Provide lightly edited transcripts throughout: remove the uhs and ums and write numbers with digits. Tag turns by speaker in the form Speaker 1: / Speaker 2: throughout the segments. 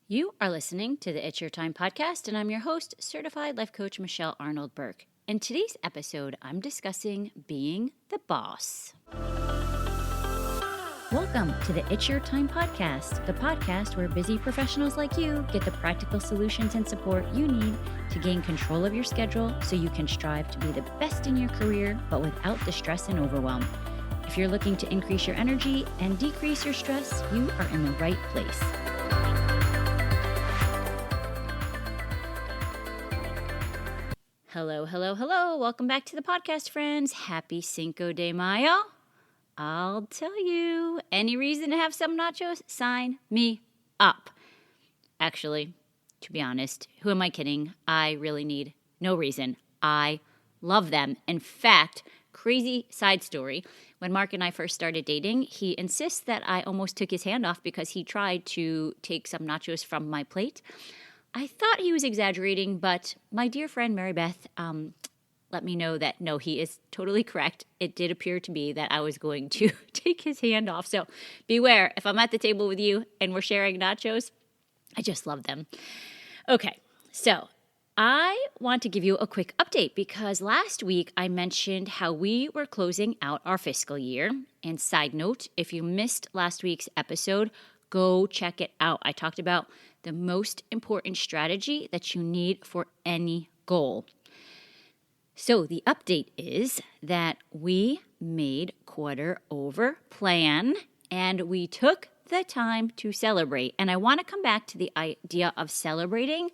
Speaker 1: You are listening to the It's Your Time podcast, and I'm your host, Certified Life Coach Michelle Arnold Burke. In today's episode, I'm discussing being the boss. Welcome to the It's Your Time podcast, the podcast where busy professionals like you get the practical solutions and support you need to gain control of your schedule so you can strive to be the best in your career, but without the stress and overwhelm. If you're looking to increase your energy and decrease your stress, you are in the right place. Hello. Welcome back to the podcast, friends. Happy Cinco de Mayo. I'll tell you, any reason to have some nachos? Sign me up. Actually, to be honest, who am I kidding? I really need no reason. I love them. In fact, crazy side story. When Mark and I first started dating, he insists that I almost took his hand off because he tried to take some nachos from my plate. I thought he was exaggerating, but my dear friend Mary Beth let me know that no, he is totally correct. It did appear to be that I was going to take his hand off. So beware, if I'm at the table with you and we're sharing nachos, I just love them. Okay, so I want to give you a quick update because last week I mentioned how we were closing out our fiscal year. And side note, if you missed last week's episode, go check it out. I talked about the most important strategy that you need for any goal. So the update is that we made quarter over plan and we took the time to celebrate. And I want to come back to the idea of celebrating.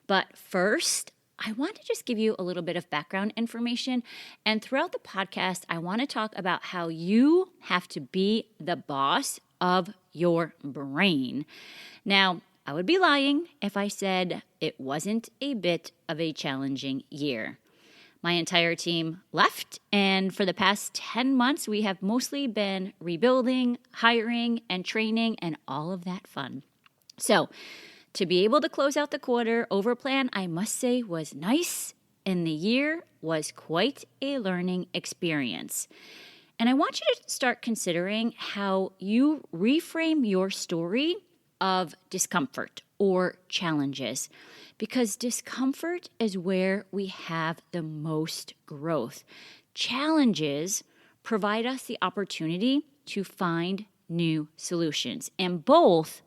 Speaker 1: But first, I want to just give you a little bit of background information. And throughout the podcast, I want to talk about how you have to be the boss of your brain. Now, I would be lying if I said it wasn't a bit of a challenging year. My entire team left, and for the past 10 months, we have mostly been rebuilding, hiring, and training, and all of that fun. So, to be able to close out the quarter over plan, I must say, was nice, and the year was quite a learning experience. And I want you to start considering how you reframe your story of discomfort or challenges, because discomfort is where we have the most growth. Challenges provide us the opportunity to find new solutions, and both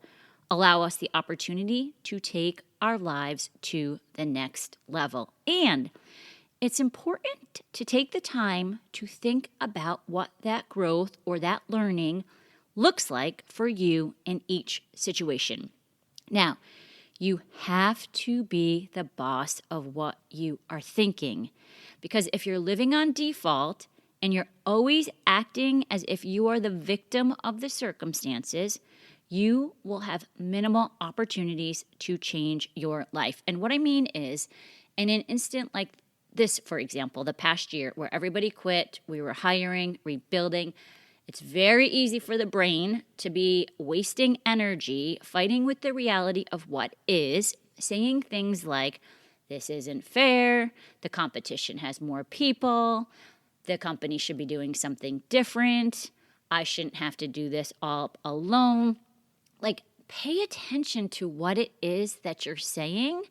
Speaker 1: allow us the opportunity to take our lives to the next level. And it's important to take the time to think about what that growth or that learning looks like for you in each situation. Now, you have to be the boss of what you are thinking, because if you're living on default and you're always acting as if you are the victim of the circumstances, you will have minimal opportunities to change your life. And what I mean is, in an instant like this, for example, the past year where everybody quit, we were hiring, rebuilding, it's very easy for the brain to be wasting energy fighting with the reality of what is, saying things like, this isn't fair, the competition has more people, the company should be doing something different, I shouldn't have to do this all alone. Like, pay attention to what it is that you're saying,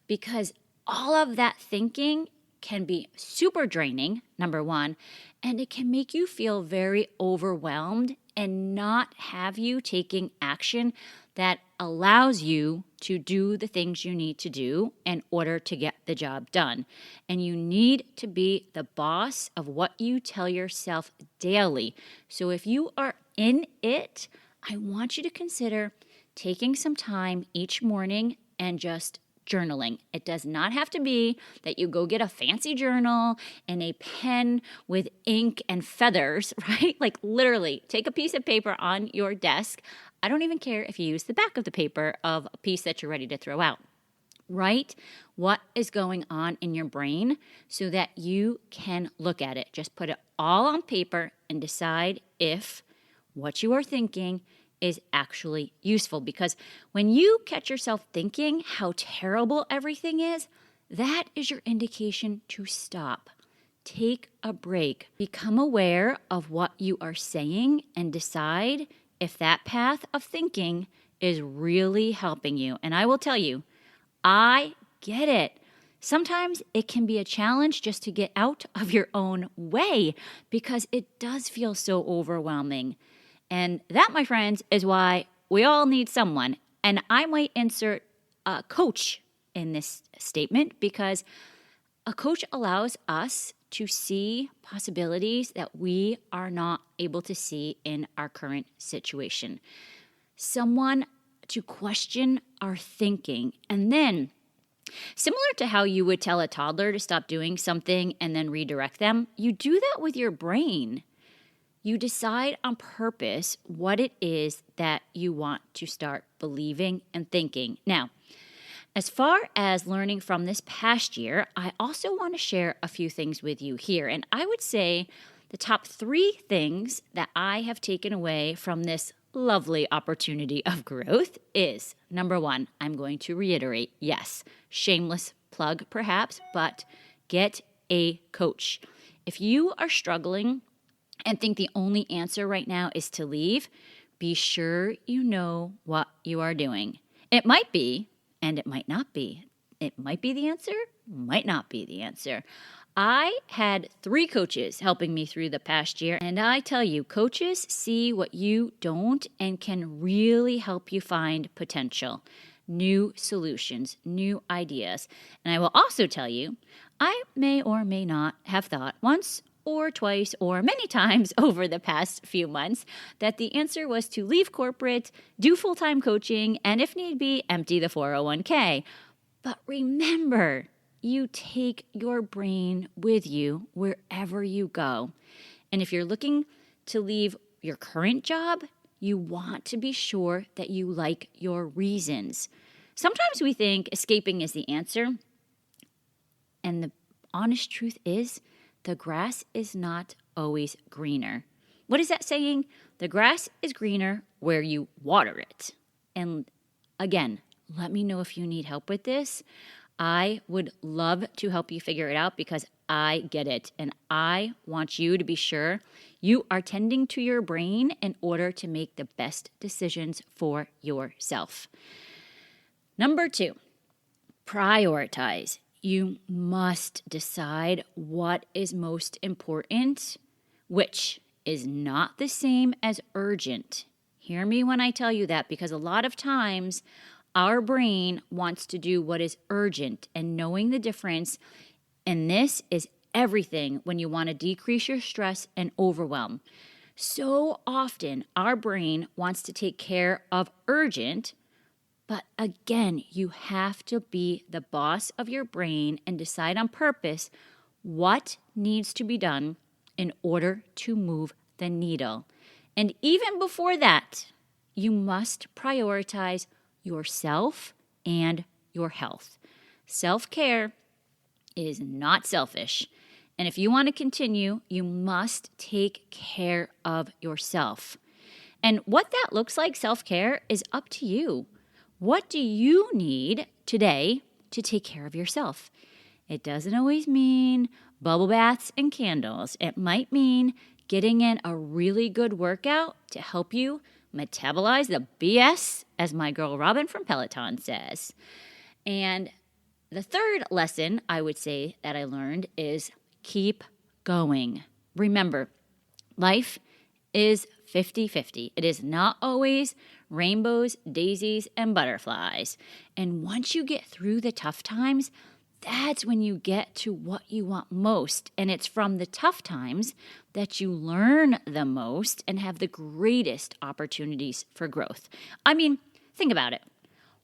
Speaker 1: because all of that thinking can be super draining, number one, and it can make you feel very overwhelmed and not have you taking action that allows you to do the things you need to do in order to get the job done. And you need to be the boss of what you tell yourself daily. So if you are in it, I want you to consider taking some time each morning and just journaling. It does not have to be that you go get a fancy journal and a pen with ink and feathers, right? Like literally take a piece of paper on your desk. I don't even care if you use the back of the paper of a piece that you're ready to throw out. Write what is going on in your brain so that you can look at it. Just put it all on paper and decide if what you are thinking is actually useful. Because when you catch yourself thinking how terrible everything is, that is your indication to stop. Take a break. Become aware of what you are saying and decide if that path of thinking is really helping you. And I will tell you, I get it. Sometimes it can be a challenge just to get out of your own way because it does feel so overwhelming. And that, my friends, is why we all need someone. And I might insert a coach in this statement because a coach allows us to see possibilities that we are not able to see in our current situation. Someone to question our thinking. And then, similar to how you would tell a toddler to stop doing something and then redirect them, you do that with your brain. You decide on purpose what it is that you want to start believing and thinking. Now, as far as learning from this past year, I also want to share a few things with you here. And I would say the top 3 things that I have taken away from this lovely opportunity of growth is, number 1, I'm going to reiterate, yes, shameless plug perhaps, but get a coach. If you are struggling and think the only answer right now is to leave, be sure you know what you are doing. It might be, and it might not be. It might be the answer, might not be the answer. I had 3 coaches helping me through the past year, and I tell you, coaches see what you don't and can really help you find potential, new solutions, new ideas. And I will also tell you, I may or may not have thought once or twice or many times over the past few months that the answer was to leave corporate, do full-time coaching, and if need be, empty the 401k. But remember, you take your brain with you wherever you go. And if you're looking to leave your current job, you want to be sure that you like your reasons. Sometimes we think escaping is the answer. And the honest truth is, the grass is not always greener. What is that saying? The grass is greener where you water it. And again, let me know if you need help with this. I would love to help you figure it out because I get it. And I want you to be sure you are tending to your brain in order to make the best decisions for yourself. Number 2, prioritize. You must decide what is most important, which is not the same as urgent. Hear me when I tell you that, because a lot of times our brain wants to do what is urgent, and knowing the difference in this is everything when you want to decrease your stress and overwhelm. So often our brain wants to take care of urgent, but again, you have to be the boss of your brain and decide on purpose what needs to be done in order to move the needle. And even before that, you must prioritize yourself and your health. Self-care is not selfish. And if you want to continue, you must take care of yourself. And what that looks like, self-care, is up to you. What do you need today to take care of yourself? It doesn't always mean bubble baths and candles. It might mean getting in a really good workout to help you metabolize the BS, as my girl Robin from Peloton says. And the third lesson I would say that I learned is keep going. Remember, life is 50-50. It is not always rainbows, daisies, and butterflies. And once you get through the tough times, that's when you get to what you want most. And it's from the tough times that you learn the most and have the greatest opportunities for growth. I mean, think about it.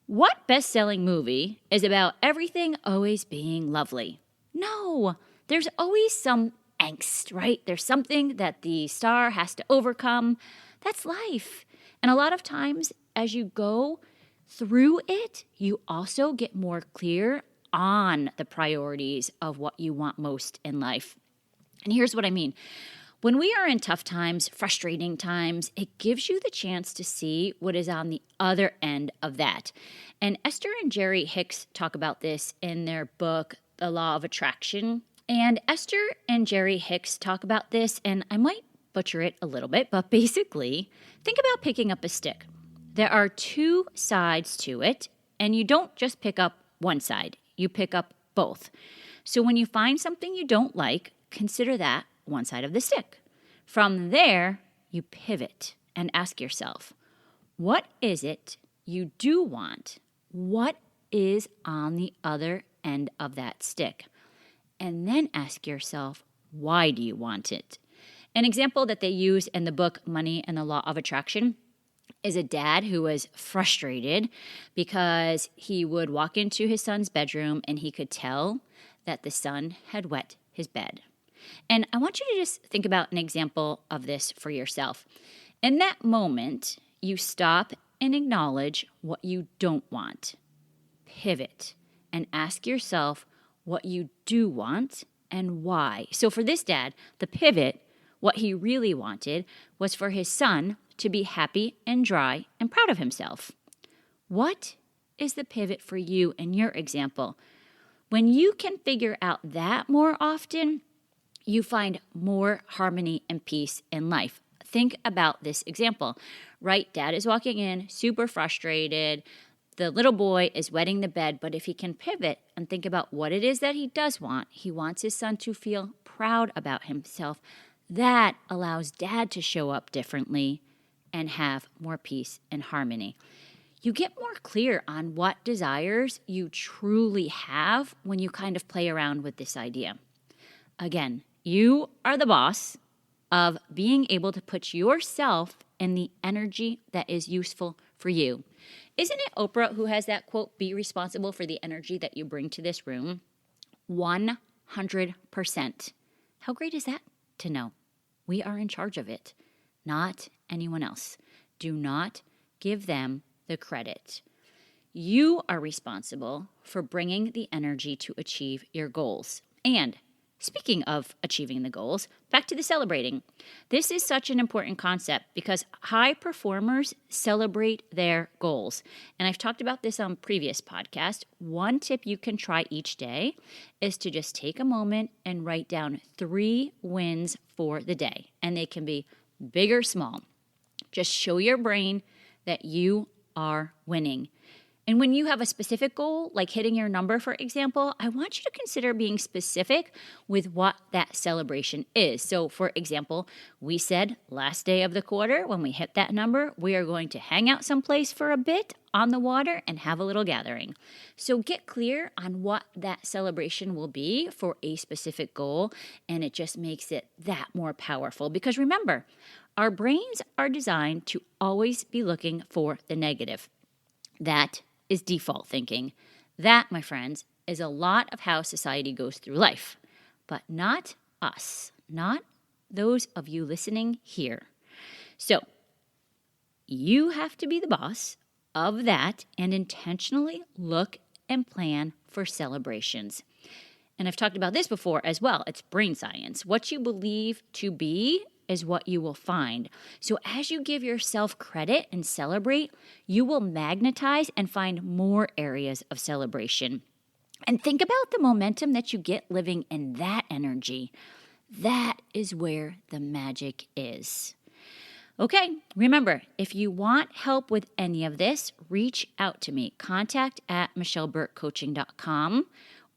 Speaker 1: What best-selling movie is about everything always being lovely? No, there's always some angst, right? There's something that the star has to overcome. That's life. And a lot of times as you go through it, you also get more clear on the priorities of what you want most in life. And here's what I mean. When we are in tough times, frustrating times, it gives you the chance to see what is on the other end of that. And Esther and Jerry Hicks talk about this in their book, The Law of Attraction. And Esther and Jerry Hicks talk about this, and I might butcher it a little bit, but basically, think about picking up a stick. There are two sides to it, and you don't just pick up one side. You pick up both. So when you find something you don't like, consider that one side of the stick. From there, you pivot and ask yourself, what is it you do want? What is on the other end of that stick? And then ask yourself, why do you want it? An example that they use in the book Money and the Law of Attraction is a dad who was frustrated because he would walk into his son's bedroom and he could tell that the son had wet his bed. And I want you to just think about an example of this for yourself. In that moment, you stop and acknowledge what you don't want. Pivot and ask yourself what you do want and why. So for this dad, the pivot, what he really wanted was for his son to be happy and dry and proud of himself. What is the pivot for you in your example? When you can figure out that more often, you find more harmony and peace in life. Think about this example, right? Dad is walking in, super frustrated. The little boy is wetting the bed, but if he can pivot and think about what it is that he does want, he wants his son to feel proud about himself. That allows dad to show up differently and have more peace and harmony. You get more clear on what desires you truly have when you kind of play around with this idea. Again, you are the boss of being able to put yourself in the energy that is useful for you. Isn't it Oprah who has that quote, be responsible for the energy that you bring to this room? 100%. How great is that to know? We are in charge of it, not anyone else. Do not give them the credit. You are responsible for bringing the energy to achieve your goals. And speaking of achieving the goals, back to the celebrating. This is such an important concept because high performers celebrate their goals. And I've talked about this on previous podcasts. One tip you can try each day is to just take a moment and write down 3 wins for the day. And they can be big or small. Just show your brain that you are winning. And when you have a specific goal, like hitting your number, for example, I want you to consider being specific with what that celebration is. So, for example, we said last day of the quarter, when we hit that number, we are going to hang out someplace for a bit on the water and have a little gathering. So get clear on what that celebration will be for a specific goal, and it just makes it that more powerful. Because remember, our brains are designed to always be looking for the negative. That is default thinking. That, my friends, is a lot of how society goes through life, but not us, not those of you listening here. So you have to be the boss of that and intentionally look and plan for celebrations. And I've talked about this before as well. It's brain science. What you believe to be is what you will find. So as you give yourself credit and celebrate, you will magnetize and find more areas of celebration. And think about the momentum that you get living in that energy. That is where the magic is. Okay, remember, if you want help with any of this, reach out to me. contact@michelleburkecoaching.com.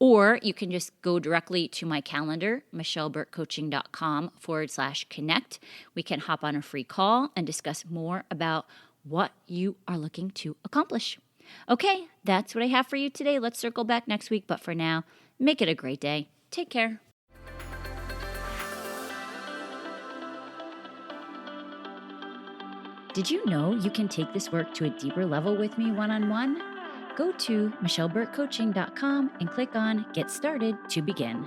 Speaker 1: Or you can just go directly to my calendar, michelleburkecoaching.com/connect. We can hop on a free call and discuss more about what you are looking to accomplish. Okay, that's what I have for you today. Let's circle back next week. But for now, make it a great day. Take care. Did you know you can take this work to a deeper level with me one-on-one? Go to michelleburkecoaching.com and click on Get Started to begin.